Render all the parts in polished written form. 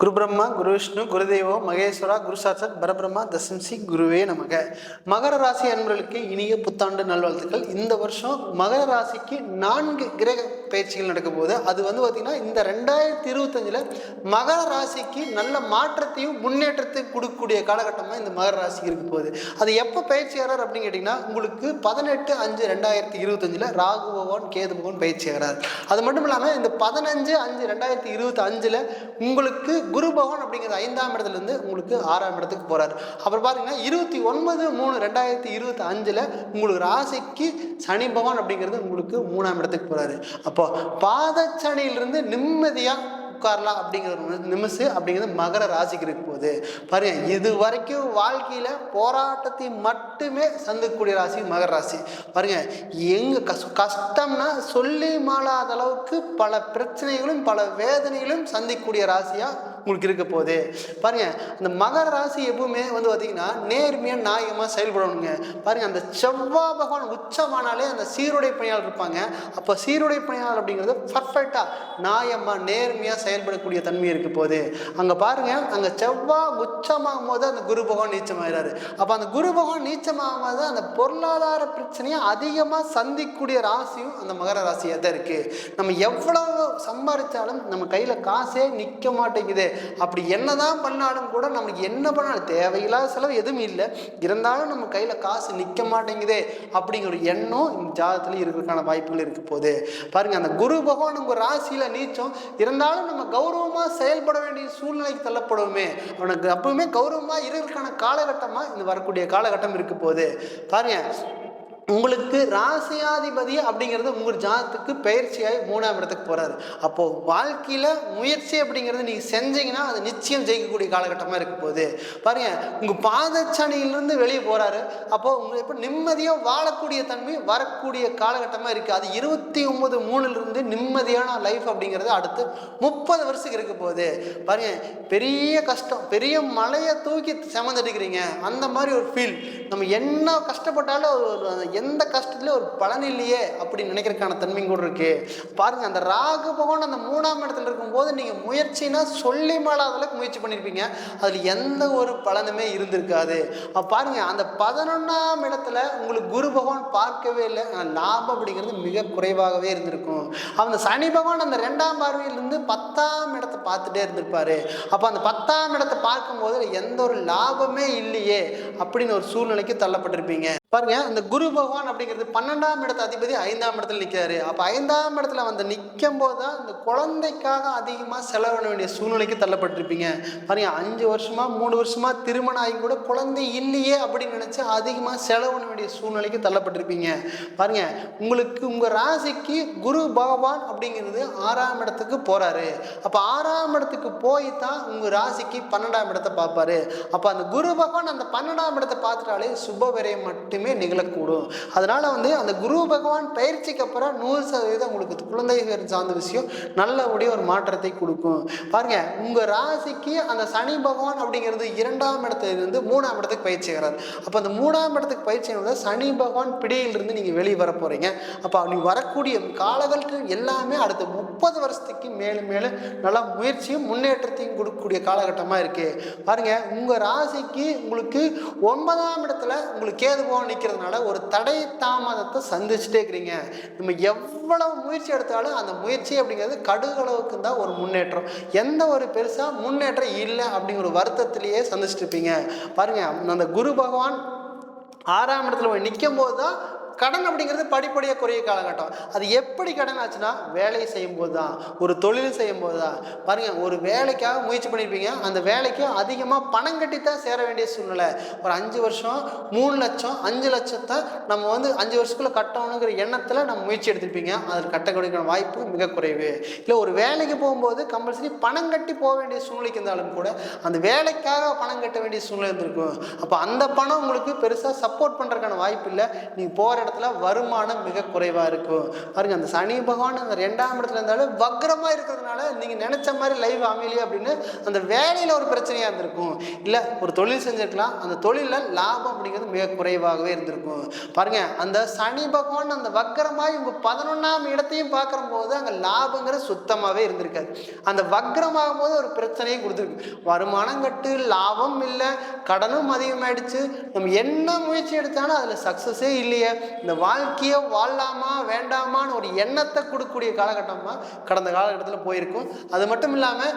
குரு பிரம்மா குரு விஷ்ணு குருதேவோ மகேஸ்வரா குரு சாட்சாத் பரபிரம்மா தசம்சி குருவே நமக. மகர ராசி அன்பர்களுக்கு இனிய புத்தாண்டு நல்வாழ்த்துக்கள். இந்த வருஷம் மகர ராசிக்கு 4 கிரக பயிற்சிகள் நடக்க போகுது. அது பார்த்தீங்கன்னா இந்த 2025 மகர ராசிக்கு நல்ல மாற்றத்தையும் முன்னேற்றத்தையும் கொடுக்கக்கூடிய காலகட்டமாக இந்த மகர ராசிக்கு இருக்க போகுது. அது எப்போ பயிற்சி ஆகிறார் அப்படின்னு கேட்டிங்கன்னா, உங்களுக்கு 18/5/2025 ராகு பகவான் கேது பகவான் பயிற்சி ஆகிறார். அது மட்டும் இல்லாமல் இந்த 15/5/2025 உங்களுக்கு குரு பகவான் அப்படிங்கிறது 5ஆம் இடத்துலேருந்து உங்களுக்கு 6ஆம் இடத்துக்கு போறாரு. அப்புறம் பார்த்தீங்கன்னா 29/3/2025 உங்களுக்கு ராசிக்கு சனி பகவான் அப்படிங்கிறது உங்களுக்கு 3ஆம் இடத்துக்கு போறாரு. அப்போ பாதச்சனியிலிருந்து நிம்மதியாக உட்காரலாம் அப்படிங்கிற ஒரு நிமிஷம் அப்படிங்கிறது மகர ராசிக்கு இருக்க போகுது. பாருங்க, இது வரைக்கும் வாழ்க்கையில போராட்டத்தை மட்டுமே சந்திக்கக்கூடிய ராசி மகர ராசி. பாருங்க, எங்க கஷ்டம்னா சொல்லி மாளாத அளவுக்கு பல பிரச்சனைகளும் பல வேதனைகளும் சந்திக்கக்கூடிய ராசியா உங்களுக்கு இருக்க போகுது. பாருங்க, அந்த மகர ராசி எப்பவுமே பார்த்தீங்கன்னா நேர்மையாக நியாயமாக செயல்படணுங்க. பாருங்க, அந்த செவ்வாய் பகவான் உச்சமானாலே அந்த சீருடை பணியாளர் இருப்பாங்க. அப்போ சீருடை பணியாளர் அப்படிங்கிறது பர்ஃபெக்டாக நியாயமாக நேர்மையாக செயல்படக்கூடிய தன்மை இருக்க போகுது. அங்கே பாருங்க, அங்கே செவ்வாய் உச்சமாகும் போது அந்த குரு பகவான் நீச்சமாகிறாரு. அப்போ அந்த குரு பகவான் நீச்சமாகும் போது அந்த பொருளாதார பிரச்சனையை அதிகமாக சந்திக்கக்கூடிய ராசியும் அந்த மகர ராசியாக தான் இருக்கு. நம்ம எவ்வளவு சம்பாதிச்சாலும் நம்ம கையில் காசே நிற்க மாட்டேங்குது. அப்படி என்னதான் பண்ணாலும் கூட நமக்கு என்ன பண்ணாலும் தேவையில்லாத செலவு எதுவும் இல்லை, இருந்தாலும் நம்ம கையில் காசு நிற்க மாட்டேங்குதே அப்படிங்கிற ஒரு எண்ணம் இந்த ஜாதகத்தில் இருக்கிறதுக்கான வாய்ப்புகள் இருக்க போகுது. பாருங்க, அந்த குரு பகவான் உங்கள் ராசியில் நீச்சம் இருந்தாலும் நம்ம கௌரவமாக செயல்பட வேண்டிய சூழ்நிலைக்கு தள்ளப்படுவோமே. அவனுக்கு அப்பவுமே கௌரவமாக இருக்கிறதுக்கான காலகட்டமாக இந்த வரக்கூடிய காலகட்டம் இருக்க போகுது. பாருங்க, உங்களுக்கு ராசியாதிபதி அப்படிங்கிறது உங்கள் ஜாதகத்துக்கு பயிற்சியாகி 3ஆம் இடத்துக்கு போகிறாரு. அப்போது வாழ்க்கையில் முயற்சி அப்படிங்கிறது நீங்கள் செஞ்சீங்கன்னா அது நிச்சயம் ஜெயிக்கக்கூடிய காலகட்டமாக இருக்க போகுது. பாருங்கள், உங்கள் பாதச்சனியிலிருந்து வெளியே போகிறாரு. அப்போது உங்களுக்கு இப்போ நிம்மதியாக வாழக்கூடிய தன்மை வரக்கூடிய காலகட்டமாக இருக்குது. அது 29/3 நிம்மதியான லைஃப் அப்படிங்கிறது அடுத்து 30 வருஷத்துக்கு இருக்க போகுது. பாருங்கள், பெரிய கஷ்டம், பெரிய மலையை தூக்கி சுமந்துட்டுக்கிறீங்க அந்த மாதிரி ஒரு ஃபீல். நம்ம என்ன கஷ்டப்பட்டாலும் எந்த கஷ்டத்துலேயும் ஒரு பலன் இல்லையே அப்படின்னு நினைக்கிறதுக்கான தன்மை கூட இருக்கு. பாருங்க, அந்த ராகு பகவான் அந்த 3ஆம் இடத்துல இருக்கும்போது நீங்க முயற்சினா சொல்லி மாளாத அளவுக்கு முயற்சி பண்ணியிருப்பீங்க, அதுல எந்த ஒரு பலனுமே இருந்திருக்காது. பாருங்க, அந்த 11ஆம் இடத்துல உங்களுக்கு குரு பகவான் பார்க்கவே இல்லை, லாபம் அப்படிங்கிறது மிக குறைவாகவே இருந்திருக்கும். அந்த சனி பகவான் அந்த 2ஆம் பார்வையிலிருந்து 10ஆம் இடத்தை பார்த்துட்டே இருந்திருப்பாரு. அப்போ அந்த 10ஆம் இடத்தை பார்க்கும்போது எந்த ஒரு லாபமே இல்லையே அப்படின்னு ஒரு சூழ்நிலைக்கு தள்ளப்பட்டிருப்பீங்க. பாருங்க, அந்த குரு பகவான் அப்படிங்கிறது 12ஆம் இடத்து அதிபதி 5ஆம் இடத்துல நிற்கிறாரு. அப்போ 5ஆம் இடத்துல நிற்கும் போது தான் இந்த குழந்தைக்காக அதிகமாக செலவு பண்ண வேண்டிய சூழ்நிலைக்கு தள்ளப்பட்டிருப்பீங்க. பாருங்க, 5 வருஷமா 3 வருஷமா திருமணம் ஆகி கூட குழந்தை இல்லையே அப்படின்னு நினைச்சு அதிகமாக செலவு பண்ண வேண்டிய சூழ்நிலைக்கு தள்ளப்பட்டிருப்பீங்க. பாருங்க, உங்களுக்கு உங்க ராசிக்கு குரு பகவான் அப்படிங்கிறது 6ஆம் இடத்துக்கு போறாரு. அப்போ 6ஆம் இடத்துக்கு போய் தான் உங்க ராசிக்கு 12ஆம் இடத்தை பார்ப்பாரு. அப்போ அந்த குரு பகவான் அந்த 12ஆம் இடத்தை பார்த்துட்டாலே சுப விரயம் மட்டுமே நிகழக்கூடும். அதனால அந்த குரு பகவான் பயிற்சிக்கு அப்புறம் 100% உங்களுக்கு குழந்தை சார்ந்த விஷயம் நல்லபடியாக ஒரு மாற்றத்தை கொடுக்கும். பாருங்க, உங்க ராசிக்கு அந்த சனி பகவான் அப்படிங்கிறது 2ஆம் இடத்திலிருந்து 3ஆம் இடத்துக்கு பயிற்சி ஆகிறார். அப்போ அந்த 3ஆம் இடத்துக்கு பயிற்சி சனி பகவான் பிடியிலிருந்து நீங்க வெளியே வர போறீங்க. அப்போ நீ வரக்கூடிய காலகட்டம் எல்லாமே அடுத்த 30 வருஷத்துக்கு மேலும் மேலும் நல்லா முயற்சியும் முன்னேற்றத்தையும் கொடுக்கக்கூடிய காலகட்டமாக இருக்கு. பாருங்க, உங்க ராசிக்கு உங்களுக்கு 9ஆம் இடத்துல உங்களுக்கு கேது பகவான் நிற்கிறதுனால ஒரு தடை தாமதத்தை சந்திச்சுட்டே இருக்கிறீங்க. நம்ம எவ்வளவு முயற்சி எடுத்தாலும் அந்த முயற்சி அப்படிங்கிறது கடுகளவுக்கு தான் ஒரு முன்னேற்றம், எந்த ஒரு பெருசா முன்னேற்றம் இல்லை அப்படிங்கிற ஒரு வருத்தத்திலேயே சந்திச்சுட்டு இருப்பீங்க. பாருங்க, அந்த குரு பகவான் 6ஆம் இடத்துல போய் நிற்கும் போது தான் கடன் அப்படிங்கிறது படிப்படியாக குறைய காலகட்டம். அது எப்படி கடன் ஆச்சுன்னா வேலையை செய்யும் போது தான், ஒரு தொழில் செய்யும் போது தான். பாருங்க, ஒரு வேலைக்காக முயற்சி பண்ணியிருப்பீங்க, அந்த வேலைக்கு அதிகமாக பணம் கட்டித்தான் சேர வேண்டிய சூழ்நிலை. ஒரு 5 வருஷம் 3 லட்சம் 5 லட்சத்தை நம்ம 5 வருஷத்துக்குள்ள கட்டணுங்கிற எண்ணத்தில் நம்ம முயற்சி எடுத்திருப்பீங்க, அதில் கட்டக்கூடிய வாய்ப்பு மிக குறைவு. இல்லை, ஒரு வேலைக்கு போகும்போது கம்பல்சரி பணம் கட்டி போக வேண்டிய சூழ்நிலைக்கு இருந்தாலும் கூட அந்த வேலைக்காக பணம் கட்ட வேண்டிய சூழ்நிலை இருந்திருக்கும். அப்போ அந்த பணம் உங்களுக்கு பெருசாக சப்போர்ட் பண்ணுறதுக்கான வாய்ப்பு இல்லை. நீங்கள் போகிற இடத்துல வருமானம் மிக குறைவாக இருக்கும். பாருங்க, அந்த சனி பகவான் அந்த 2ஆம் இடத்துல இருந்தாலும் வக்ரமாக இருக்கிறதுனால நீங்கள் நினச்ச மாதிரி லைவ் அமையலையே அப்படின்னு அந்த வேலையில் ஒரு பிரச்சனையாக இருந்திருக்கும். இல்லை, ஒரு தொழில் செஞ்சுருக்கலாம், அந்த தொழிலில் லாபம் அப்படிங்கிறது மிக குறைவாகவே இருந்திருக்கும். பாருங்க, அந்த சனி பகவான் அந்த வக்ரமாக இவங்க 11ஆம் இடத்தையும் பார்க்குற போது அங்கே லாபங்கிறது சுத்தமாகவே இருந்திருக்காது. அந்த வக்ரமாகும் போது ஒரு பிரச்சனையை கொடுத்துருக்கு. வருமானம் கட்டு, லாபம் இல்லை, கடனும் அதிகமாயிடுச்சு, நம்ம என்ன முயற்சி எடுத்தாலும் அதில் சக்ஸஸே இல்லையே, இந்த வாழ்க்கையை வாழலாமா வேண்டாமான்னு ஒரு எண்ணத்தை கொடுக்கக்கூடிய காலகட்டமாக கடந்த காலகட்டத்தில் போயிருக்கும். அது மட்டும் இல்லாமல்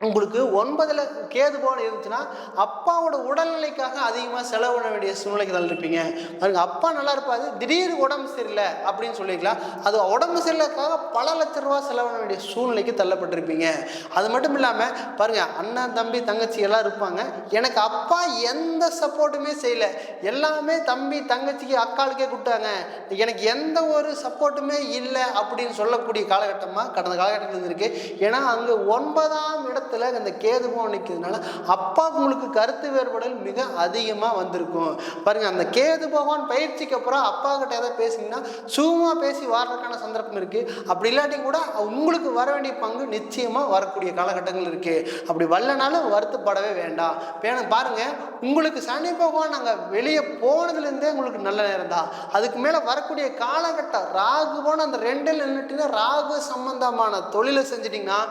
உங்களுக்கு 9ல் கேது பகவான் இருந்துச்சுன்னா அப்பாவோட உடல்நிலைக்காக அதிகமாக செலவு பண்ண வேண்டிய சூழ்நிலைக்கு தான் இருப்பீங்க. பாருங்க, அப்பா நல்லா இருப்பாது, திடீர் உடம்பு சரியில்லை அப்படின்னு சொல்லிக்கலாம். அது உடம்பு சரியில்லைக்காக பல லட்ச ரூபா செலவு பண்ண வேண்டிய சூழ்நிலைக்கு தள்ளப்பட்டிருப்பீங்க. அது மட்டும் இல்லாமல் பாருங்க, அண்ணன் தம்பி தங்கச்சி எல்லாம் இருப்பாங்க, எனக்கு அப்பா எந்த சப்போர்ட்டுமே செய்யலை, எல்லாமே தம்பி தங்கச்சிக்கு அக்காளுக்கே கொடுத்தாங்க, எனக்கு எந்த ஒரு சப்போர்ட்டுமே இல்லை அப்படின்னு சொல்லக்கூடிய காலகட்டமாக கடந்த காலகட்டத்தில் இருந்திருக்கு. ஏன்னா அங்கே 9ஆம் இடத்துல அந்த கேது பகவான் நிற்கிறதுனால அப்பா உங்களுக்கு கருத்து வேறுபாடுகள் மிக அதிகமாக வந்திருக்கும். பாருங்க, அந்த கேது பகவான் பயிற்சிக்கு அப்புறம் அப்பா கிட்ட ஏதாவது பேசிங்கன்னா சும்மா பேசி வர்றதுக்கான சந்தர்ப்பம் இருக்கு. அப்படி இல்லாட்டி கூட உங்களுக்கு வர வேண்டிய பங்கு நிச்சயமாக வரக்கூடிய காலகட்டங்கள் இருக்கு. அப்படி வரலனாலும் வருத்தப்படவே வேண்டாம். பாருங்க, உங்களுக்கு சனி பகவான் நாங்கள் வெளியே போனதுலேருந்தே உங்களுக்கு நல்ல நேரம் தான். அதுக்கு மேலே வரக்கூடிய காலகட்டம் ராகு போன அந்த 2ல் நின்றுட்டுன்னா ராகு சம்பந்தமான தொழிலை செஞ்சிட்டிங்கன்னா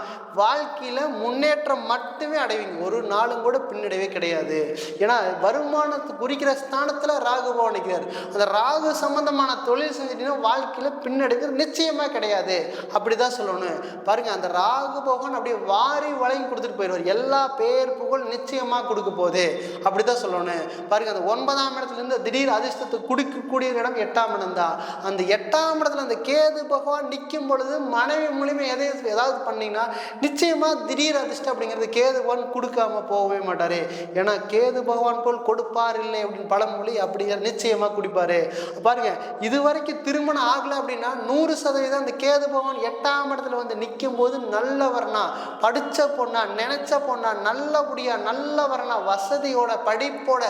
வாழ்க்கையில் முன்னேற்றம் மட்டுமே அடைவீங்க. ஒரு நாளும் கூட பின்னடைவே கிடையாது. ஏன்னா வருமானத்தை குறிக்கிற ஸ்தானத்தில் ராகு பகவான் நிற்கிறார். அந்த ராகு சம்பந்தமான தொழில் செஞ்சிட்டீங்கன்னா வாழ்க்கையில் பின்னடைவு நிச்சயமாக கிடையாது. அப்படி தான் சொல்லணும். பாருங்க, அந்த ராகு பகவான் அப்படியே வாரி வழங்கி கொடுத்துட்டு போயிடுவார். எல்லா பேர் புகழ் நிச்சயமாக கொடுக்க போகுது. அப்படி தான் சொல்லணும். பாருங்க, அந்த 9ஆம் இடத்துலேருந்து திடீர் அதிர்ஷ்டத்தை கொடுக்கக்கூடிய இடம் 8ஆம் இடம் தான். அந்த 8ஆம் இடத்துல அந்த கேது பகவான் நிற்கும் பொழுது மனைவி மூலியமாக ஏதாவது பண்ணிங்கன்னா நிச்சயமாக திடீர் அதிர்ஷ்டம் அப்படிங்கிறது கேது பகவான் கொடுக்காம போகவே மாட்டாரு. ஏன்னா கேது பகவான் போல் கொடுப்பார் இல்லை அப்படின்னு பழமொழி, அப்படிங்கிற நிச்சயமாக குடிப்பாரு. பாருங்க, இது வரைக்கும் திருமணம் ஆகலை அப்படின்னா 100% அந்த கேது பகவான் 8ஆம் இடத்துல வந்து நிற்கும் போது நல்லவர்னா, படித்த பொண்ணா, நினைச்ச பொண்ணா, நல்லபடியா நல்லவர்னா, வசதியோட படிப்போட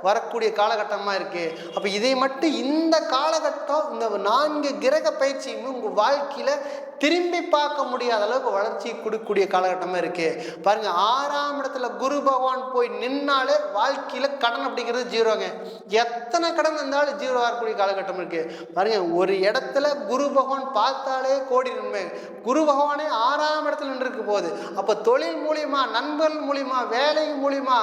வரக்கூடிய காலகட்டமாக இருக்கு. அப்போ இதை மட்டும் இந்த காலகட்டம் இந்த 4 கிரக பயிற்சியுமே உங்கள் வாழ்க்கையில் திரும்பி பார்க்க முடியாத அளவுக்கு வளர்ச்சி கொடுக்கக்கூடிய காலகட்டமாக இருக்குது. பாருங்கள், 6ஆம் இடத்துல குரு பகவான் போய் நின்னாலே வாழ்க்கையில் கடன் அப்படிங்கிறது ஜீரோங்க. எத்தனை கடன் இருந்தாலும் ஜீரோ ஆகக்கூடிய காலகட்டம் இருக்குது. பாருங்கள், ஒரு இடத்துல குரு பகவான் பார்த்தாலே கோடி நன்மை. குரு பகவானே 6ஆம் இடத்துல நின்று போகுது. அப்போ தொழில் மூலியமா, நண்பர்கள் மூலியமா, வேலை மூலியமா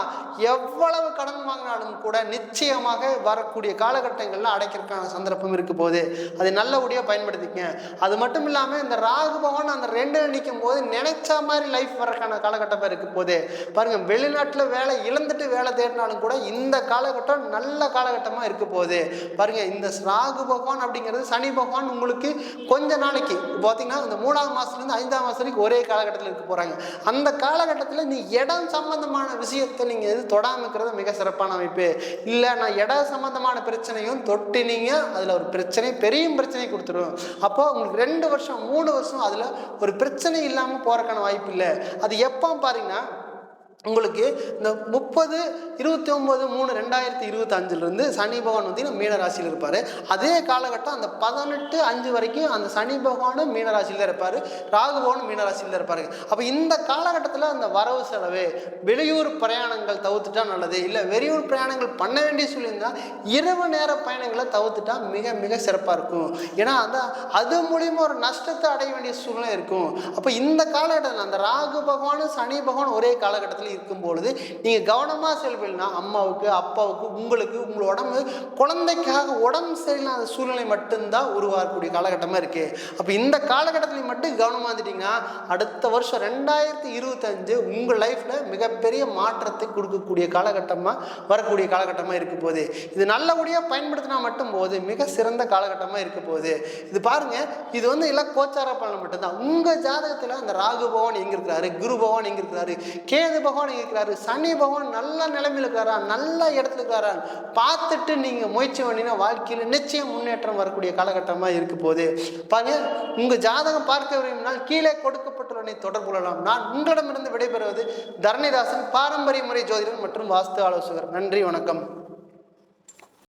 எவ்வளவு கடன் வாங்கினாலும் கூட நிச்சயமாக வரக்கூடிய காலகட்டங்களில் அடைக்கிறதுக்கான சந்தர்ப்பம் இருக்க போகுது. அதை நல்லபடியாக பயன்படுத்திக்கங்க. அது மட்டும் இல்லாமல் இந்த ராகு பகவான் அந்த 2ல் நிற்கும் போது நினைச்ச மாதிரி லைஃப் வர்றதுக்கான காலகட்டமாக இருக்க போது. பாருங்க, வெளிநாட்டில் வேலை இழந்துட்டு வேலை தேடினாலும் கூட இந்த காலகட்டம் நல்ல காலகட்டமாக இருக்க போகுது. பாருங்க, இந்த ராகு பகவான் அப்படிங்கிறது சனி பகவான் உங்களுக்கு கொஞ்ச நாளைக்கு பார்த்தீங்கன்னா இந்த 3ஆம் மாதத்துலேருந்து 5ஆம் மாதம் வரைக்கும் ஒரே காலகட்டத்தில் இருக்க போகிறாங்க. அந்த காலகட்டத்தில் நீ இடம் சம்பந்தமான விஷயத்தை நீங்கள் எது தொடாமல் இருக்கிறது மிக சிறப்பான அமைப்பு. இல்லை, நான் இட சம்பந்தமான பிரச்சனையும் தொட்டினீங்க, அதில் ஒரு பிரச்சனை பெரிய பிரச்சனை கொடுத்துரும். அப்போ உங்களுக்கு 2 வருஷம் 3 வருஷம் அதில் ஒரு பிரச்சனை இல்லாமல் போகிறக்கான வாய்ப்பு இல்லை. அது எப்போ பாருங்கன்னா உங்களுக்கு இந்த 30/29/3/2025 சனி பகவான் வந்து மீன ராசியில் இருப்பார். அதே காலகட்டம் அந்த 18/5 வரைக்கும் அந்த சனி பகவானும் மீன ராசியில் தான் இருப்பார், ராகு பகவானும் மீன ராசியில் தான் இருப்பாரு. அப்போ இந்த காலகட்டத்தில் அந்த வரவு செலவு, வெளியூர் பிரயாணங்கள் தவிர்த்துட்டா நல்லது. இல்லை, வெளியூர் பிரயாணங்கள் பண்ண வேண்டிய சொல்லியிருந்தால் இரவு நேர பயணங்களை தவிர்த்துட்டா மிக மிக சிறப்பாக இருக்கும். ஏன்னா அது மூலியமாக ஒரு நஷ்டத்தை அடைய வேண்டிய சூழ்நிலை இருக்கும். அப்போ இந்த காலகட்டத்தில் அந்த ராகு பகவானும் சனி பகவான் ஒரே காலகட்டத்தில் இருக்கும் பொழுது நீங்க கவனமா செல்வீங்கன்னா அம்மாவுக்கு, அப்பாவுக்கு, உங்களுக்கு, உங்களோட உடம்பு, குழந்தைக்காக உடம்பு சரியில்லாத சூழ்நிலை மட்டும்தான் உருவாகக்கூடிய காலகட்டமா இருக்கு. அப்ப இந்த காலகட்டத்தில் மட்டும் கவனமா இருந்துட்டீங்கன்னா அடுத்த வருஷம் 2025 உங்க லைஃப்ல மிகப்பெரிய மாற்றத்தை கொடுக்கக்கூடிய காலகட்டமா வரக்கூடிய காலகட்டமா இருக்க போகுது. இது நல்லபடியா பயன்படுத்தினா மட்டும் போது மிக சிறந்த காலகட்டமா இருக்க போகுது. இது பாருங்க, இது வந்து எல்லாம் கோச்சார பலன் மட்டும்தான். உங்க ஜாதகத்துல அந்த ராகு பகவான் எங்க இருக்கிறாரு, குரு பகவான் எங்க இருக்கிறாரு, கேது பகவான் இருக்கிறாரு, சனி பகவான் நல்ல நிலைமையில் இருக்கிறாரா, நல்ல இடத்துல இருக்கிறாரா பார்த்துட்டு நீங்க முயற்சி பண்ணினா வாழ்க்கையில் நிச்சயம் முன்னேற்றம் வரக்கூடிய காலகட்டமாக இருக்க போகுது. பாருங்க, உங்க ஜாதகம் பார்க்க விரும்பினால் கீழே கொடுக்கப்பட்டுள்ளனை தொடர்பு கொள்ளலாம். நான் உங்களிடமிருந்து விடைபெறுவது தரணிதாசன், பாரம்பரிய முறை ஜோதிடர் மற்றும் வாஸ்து ஆலோசகர். நன்றி, வணக்கம்.